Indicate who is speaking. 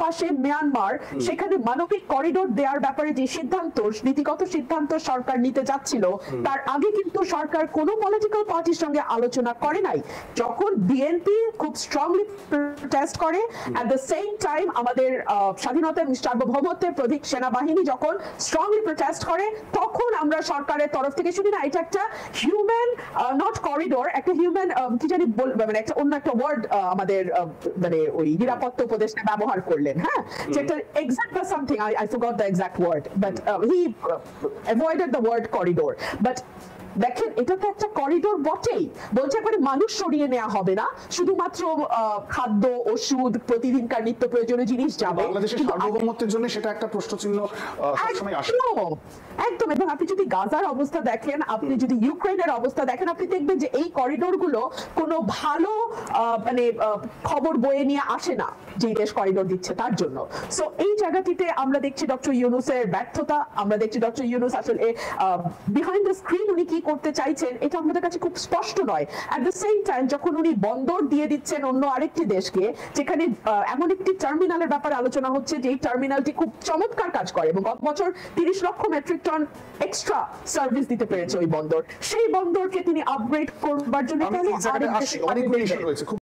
Speaker 1: পাশে মিয়ানমার, সেখানে মানবিক করিডোর দেওয়ার ব্যাপারে যে সিদ্ধান্ত, নীতিগত সিদ্ধান্ত সরকার নিতে যাচ্ছিল, তার আগে কিন্তু সরকার কোনো পলিটিক্যাল পার্টির সঙ্গে আলোচনা করে নাই। যখন বিএনপি খুব স্ট্রংলি প্রোটেস্ট করে, এট দ্য সেম টাইম আমাদের স্বাধীনতার সার্বভৌমত্বের প্রতীক সেনাবাহিনী যখন স্ট্রংলি প্রোটেস্ট করে, তখন আমরা সরকারের তরফ থেকে শুনি না এটা একটা হিউম্যান নট করিডোর, একটা হিউম্যান কি জানি মানে একটা অন্য একটা ওয়ার্ড আমাদের মানে ওই নিরাপত্তা উপদেষ্টা ব্যবহার করলেন, হ্যাঁ, যেটা এক্সাক্ট বা something, I forgot the exact word, but he avoided the word corridor. But দেখেন, এটা তো একটা করিডোর বটেই, বলছে করে মানুষ সরিয়ে নেওয়া হবে না, শুধুমাত্র খাদ্য, ওষুধ, প্রতিদিনকার নিত্য প্রয়োজনীয় জিনিস যাবে।
Speaker 2: বাংলাদেশের সার্বভৌমত্বের জন্য সেটা একটা প্রশ্নচিহ্ন সবসময় আসে।
Speaker 1: একদম। এবং আপনি যদি গাজার অবস্থা দেখেন, আপনি যদি ইউক্রেনের অবস্থা দেখেন, আপনি দেখবেন যে এই করিডোর গুলো কোনো ভালো মানে খবর বয়ে নিয়ে আসে না যে দেশ করিডোর দিচ্ছে তার জন্য। সো এই জায়গাটিতে আমরা দেখছি ডক্টর ইউনূসের ব্যর্থতা, আমরা দেখছি ডক্টর ইউনূস আসলে বিহাইন্ড দ্য স্ক্রিন উনি কি করতে চাইছেন এটা আমাদের কাছে খুব স্পষ্ট নয়। এট দ্য সেম টাইম যখন উনি বন্দর দিয়ে দিচ্ছেন অন্য আরেকটি দেশকে, যেখানে এমন একটি টার্মিনালের ব্যাপারে আলোচনা হচ্ছে যে এই টার্মিনালটি খুব চমৎকার কাজ করে এবং গত বছর 30 লক্ষ মেট্রিক টন এক্সট্রা সার্ভিস দিতে পেরেছে ওই বন্দর, সেই বন্দরকে তিনি আপগ্রেড করবার জন্য
Speaker 2: অনেক রয়েছে।